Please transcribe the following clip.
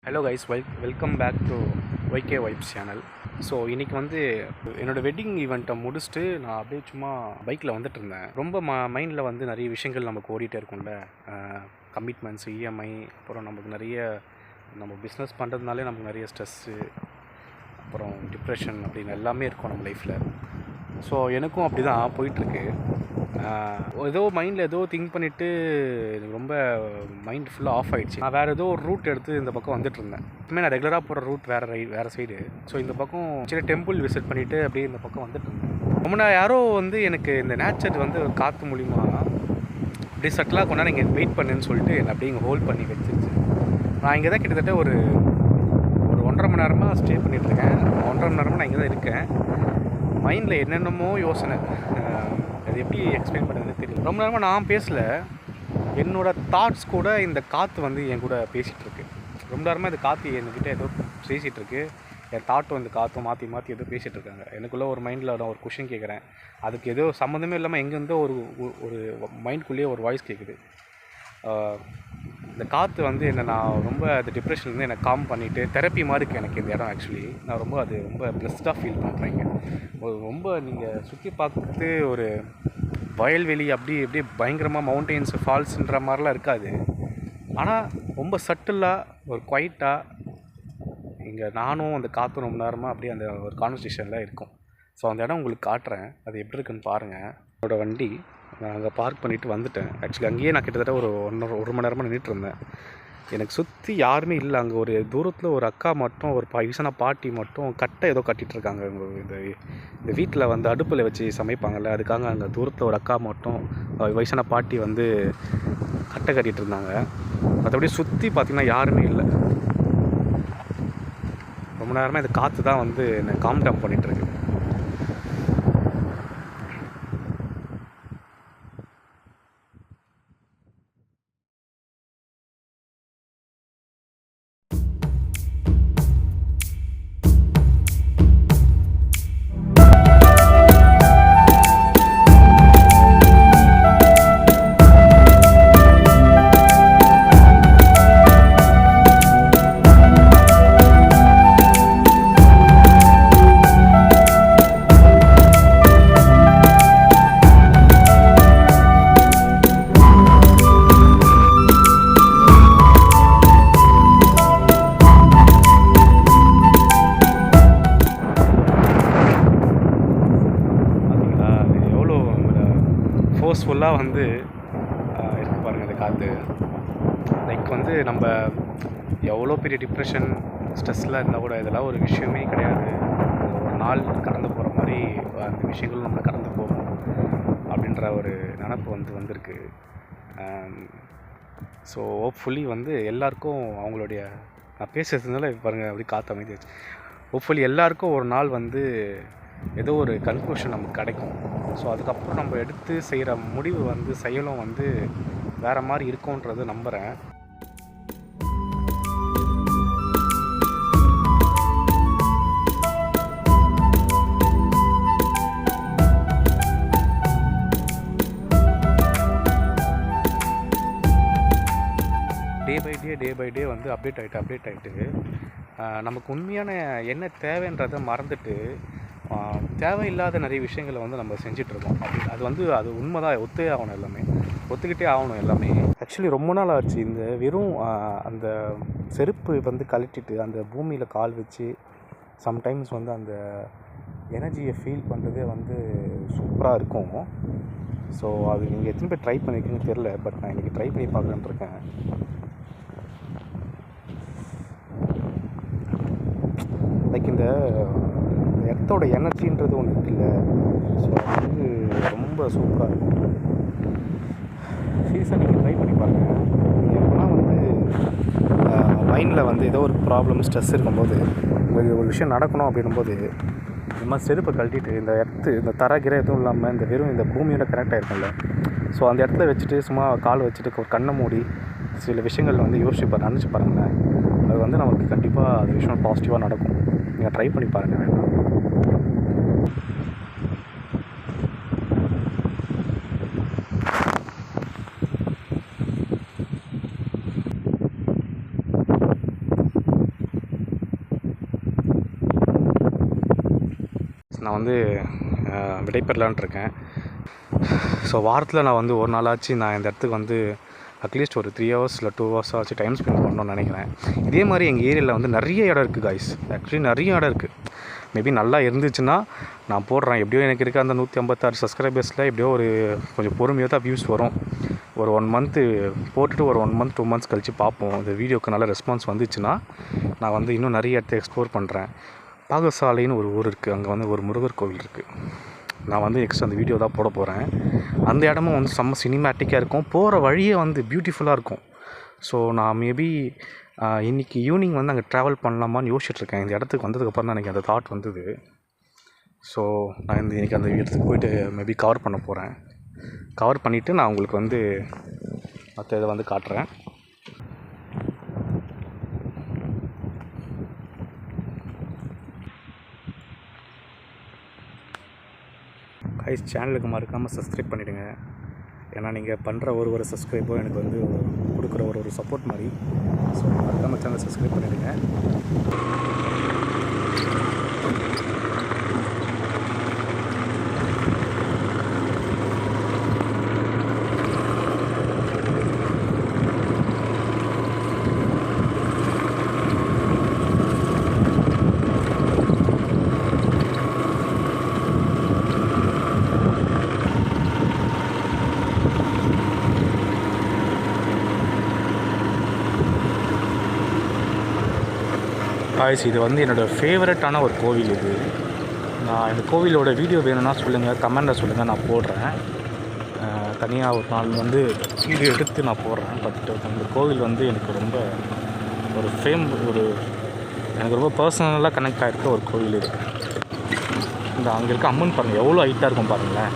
Hello guys, welcome back to YK vibes channel. So இன்றைக்கி வந்து என்னோடய வெட்டிங் ஈவெண்ட்டை முடிச்சுட்டு நான் அப்படியே சும்மா பைக்கில் வந்துட்டு இருந்தேன். ரொம்ப மைண்டில் வந்து நிறைய விஷயங்கள் நமக்கு ஓடிட்டே இருக்கும்ல. கமிட்மெண்ட்ஸ், இஎம்ஐ, அப்புறம் நமக்கு நம்ம பிஸ்னஸ் பண்ணுறதுனாலே நமக்கு நிறைய ஸ்ட்ரெஸ்ஸு, அப்புறம் டிப்ரெஷன் அப்படின்னு எல்லாமே இருக்கும் நம்ம லைஃப்பில். ஸோ எனக்கும் அப்படி தான் போயிட்டுருக்கு. ஏதோ மைண்டில் ஏதோ திங்க் பண்ணிவிட்டு எனக்கு ரொம்ப மைண்ட் ஃபுல்லாக ஆஃப் ஆகிடுச்சு. நான் வேறு ஏதோ ஒரு ரூட் எடுத்து இந்த பக்கம் வந்துட்டு இருந்தேன். இனிமேல் நான் ரெகுலராக போகிற ரூட் வேறு சைடு. ஸோ இந்த பக்கம் சின்ன டெம்பிள் விசிட் பண்ணிவிட்டு அப்படியே இந்த பக்கம் வந்துட்டு இருந்தேன். ரொம்ப நான் யாரோ வந்து எனக்கு இந்த நேச்சர் வந்து காற்று மூலிமா அப்படியே சட்டலாக கொண்டாந்து இங்கே வெயிட் பண்ணுன்னு சொல்லிட்டு என்னை அப்படியே இங்கே ஹோல்ட் பண்ணி வச்சிருச்சு. நான் இங்கே தான் கிட்டத்தட்ட ஒரு 1.5 மணி நேரமாக ஸ்டே பண்ணிகிட்ருக்கேன். 1.5 மணி நேரமாக நான் இங்கே தான் இருக்கேன். மைண்டில் என்னென்னமோ யோசனை, அது எப்படி எக்ஸ்பிளைன் பண்ணுறதுன்னு தெரியல. ரொம்ப நேரமாக நான் பேசலை, என்னோடய தாட்ஸ் கூட இந்த காற்று வந்து என் கூட பேசிகிட்ருக்கு. ரொம்ப நேரமாக இந்த காற்று என்கிட்ட ஏதோ பேசிகிட்ருக்கு. என் தாட்டும் இந்த காற்றும் மாற்றி மாற்றி ஏதோ பேசிகிட்ருக்காங்க. எனக்குள்ளே ஒரு மைண்டில் நான் ஒரு கொஷின் கேட்குறேன், அதுக்கு ஏதோ சம்மந்தமே இல்லாமல் எங்கேருந்தோ ஒரு மைண்ட்குள்ளேயே ஒரு வாய்ஸ் கேட்குது. இந்த காற்று வந்து நான் ரொம்ப அந்த டிப்ரெஷன்லேருந்து என்னை காம் பண்ணிவிட்டு தெரப்பி மாதிரி இருக்குது எனக்கு இந்த இடம். ஆக்சுவலி நான் ரொம்ப பிளஸ்டாக ஃபீல் பண்ணுறேங்க. ரொம்ப நீங்கள் சுற்றி பார்த்து ஒரு வயல்வெளி அப்படியே பயங்கரமாக மவுண்டெயின்ஸு, ஃபால்ஸுன்ற மாதிரிலாம் இருக்காது. ஆனால் ரொம்ப சட்டிலாக ஒரு குவைட்டாக இங்கே நானும் அந்த காற்றும் ரொம்ப நேரமாக அப்படியே அந்த ஒரு கான்வர்சேஷனில் இருக்கும். ஸோ அந்த இடம் உங்களுக்கு காட்டுறேன், அது எப்படி இருக்குன்னு பாருங்கள். என்னோடய வண்டி நான் அங்கே பார்க் பண்ணிவிட்டு வந்துட்டேன். ஆக்சுவலி அங்கேயே நான் கிட்டத்தட்ட ஒரு மணி நேரமாக நின்றுட்டு இருந்தேன். எனக்கு சுற்றி யாருமே இல்லை. அங்கே ஒரு தூரத்தில் ஒரு அக்கா மட்டும், ஒரு வயசான பாட்டி மட்டும் கட்டை ஏதோ கட்டிகிட்ருக்காங்க. இந்த வீட்டில் வந்து அடுப்பில் வச்சு சமைப்பாங்கள்ல, அதுக்காக அங்கே தூரத்தில் ஒரு அக்கா மட்டும், வயசான பாட்டி வந்து கட்டை கட்டிகிட்டு இருந்தாங்க. மற்றபடி சுற்றி பார்த்திங்கன்னா யாருமே இல்லை. ரொம்ப நேரமாக இந்த காற்று தான் வந்து என்னை காம் டவுன் பண்ணிகிட்ருக்கு. ஃபோர்ஸ்ஃபுல்லாக வந்து இருக்கு பாருங்கள் இந்த காற்று. லைக் வந்து நம்ம எவ்வளோ பெரிய டிப்ரெஷன், ஸ்ட்ரெஸ்ஸில் இருந்தால் கூட இதெல்லாம் ஒரு விஷயமே கிடையாது. ஒரு நாள் கடந்து போகிற மாதிரி அந்த விஷயங்களும் நம்மளை கடந்து போகும் அப்படின்ற ஒரு நினப்பு வந்திருக்கு. ஸோ ஹோப்ஃபுல்லி வந்து எல்லாருக்கும் அவங்களுடைய, நான் பேசுகிறதுனால பாருங்கள் அப்படி காற்று அமைதியாச்சு. ஹோப்ஃபுல்லி எல்லாருக்கும் ஒரு நாள் வந்து ஏதோ ஒரு கன்க்ளூஷன் நமக்கு கிடைக்கும். ஸோ அதுக்கப்புறம் நம்ம எடுத்து செய்கிற முடிவு வந்து செயலும் வந்து வேறு மாதிரி இருக்கும்ன்றது நம்புகிறேன். டே பை டே வந்து அப்டேட் ஆகிட்டு நமக்கு உண்மையான என்ன தேவைன்றதை மறந்துட்டு தேவையில்லாத நிறைய விஷயங்களை வந்து நம்ம செஞ்சிட்ருக்கோம். அது உண்மை தான், ஒத்துக்கிட்டே ஆகணும் எல்லாமே. ஆக்சுவலி ரொம்ப நாள் ஆச்சு இந்த வெறும் அந்த செருப்பு வந்து கழட்டிட்டு அந்த பூமியில் கால் வச்சு சம்டைம்ஸ் வந்து அந்த எனர்ஜியை ஃபீல் பண்ணுறதே வந்து சூப்பராக இருக்கும். ஸோ அது நீங்கள் எத்தனை பேர் ட்ரை பண்ணியிருக்கீங்கன்னு தெரில, பட் நான் இன்றைக்கி ட்ரை பண்ணி பார்க்கலான்னு இருக்கேன். லைக் இந்த எர்த்தோட எனர்ஜின்றது ஒன்று இருக்குல்ல, ஸோ அது வந்து ரொம்ப சூப்பராக இருக்கும். சீரியஸாக நீங்கள் ட்ரை பண்ணி பாருங்கள். எப்போனா வந்து மைண்டில் வந்து ஏதோ ஒரு ப்ராப்ளம், ஸ்ட்ரெஸ் இருக்கும்போது, உங்களுக்கு ஒரு விஷயம் நடக்கணும் அப்படின்னும்போது இந்த மாதிரி செருப்பை கழட்டிட்டு இந்த தரகிற எதுவும் இல்லாமல் இந்த வெறும் இந்த பூமியோட கனெக்ட் ஆகிருக்கும்ல, ஸோ அந்த இடத்துல வச்சுட்டு சும்மா கால் வச்சுட்டு ஒரு கண்ணை மூடி சில விஷயங்கள் வந்து நினச்சி பாருங்களேன். அது வந்து நமக்கு கண்டிப்பாக அது விஷயம் பாசிட்டிவாக நடக்கும். நீங்கள் ட்ரை பண்ணி பாருங்கள் வேண்டாம். நான் வந்து விடைபெறலான்ட்டு இருக்கேன். ஸோ வாரத்தில் நான் வந்து ஒரு நாளாச்சு நான் இந்த இடத்துக்கு வந்து அட்லீஸ்ட் ஒரு 3 ஹவர்ஸ் இல்லை 2 ஹவர்ஸ் ஆச்சு டைம் ஸ்பெண்ட் பண்ணணும்னு நினைக்கிறேன். இதே மாதிரி எங்கள் ஏரியாவில் வந்து நிறைய இடம் இருக்குது காய்ஸ். ஆக்சுவலி நிறைய இடம் இருக்குது. மேபி நல்லா இருந்துச்சுன்னா நான் போடுறேன். எப்படியோ எனக்கு இருக்க அந்த 156 சப்ஸ்கிரைபர்ஸில் எப்படியோ ஒரு கொஞ்சம் பொறுமையாக தான் வியூஸ் வரும். ஒரு 1 மந்த்து போட்டுட்டு ஒரு 1 மந்த் 2 மந்த்ஸ் கழித்து பார்ப்போம். இந்த வீடியோக்கு நல்ல ரெஸ்பான்ஸ் வந்துச்சுன்னா நான் வந்து இன்னும் நிறைய இடத்த எக்ஸ்ப்ளோர் பண்ணுறேன். பாகசாலைன்னு ஒரு ஊர் இருக்குது. அங்கே வந்து ஒரு முருகர் கோவில் இருக்குது. நான் வந்து நெக்ஸ்ட் அந்த வீடியோ தான் போட போகிறேன். அந்த இடமும் வந்து செம்ம சினிமேட்டிக்காக இருக்கும். போகிற வழியே வந்து பியூட்டிஃபுல்லாக இருக்கும். ஸோ நான் மேபி இன்றைக்கி ஈவினிங் வந்து அங்கே ட்ராவல் பண்ணலாமான்னு யோசிச்சுட்ருக்கேன். இந்த இடத்துக்கு வந்ததுக்கப்புறம் தான் எனக்கு அந்த தாட் வந்தது. ஸோ நான் இன்றைக்கி அந்த இடத்துக்கு போய்ட்டு மேபி கவர் பண்ண போகிறேன். கவர் பண்ணிவிட்டு நான் உங்களுக்கு வந்து மற்ற இதை வந்து காட்டுறேன். கைஸ், சேனலுக்கு மறக்காமல் சப்ஸ்கிரைப் பண்ணிவிடுங்க. ஏன்னா நீங்கள் பண்ணுற ஒரு சப்ஸ்கிரைபோ எனக்கு வந்து கொடுக்குற ஒரு சப்போர்ட் மாதிரி. ஸோ மறக்காமல் சேனலை சப்ஸ்கிரைப் பண்ணிவிடுங்க. காய்ஸ், இது வந்து என்னோடய ஃபேவரட்டான ஒரு கோவில். இது நான் இந்த கோவிலோட வீடியோ வேணும்னா சொல்லுங்கள், கமெண்டில் சொல்லுங்கள், நான் போடுறேன். தனியாக ஒரு நாள் வந்து வீடியோ எடுத்து நான் போடுறேன். பட் அந்த கோவில் வந்து எனக்கு ரொம்ப எனக்கு ரொம்ப பர்சனலாக கனெக்ட் ஆகிருக்க ஒரு கோவில் இது. இந்த அங்கே இருக்க அம்மன் பாருங்கள், எவ்வளோ ஹைட்டாக இருக்கும் பாருங்களேன்.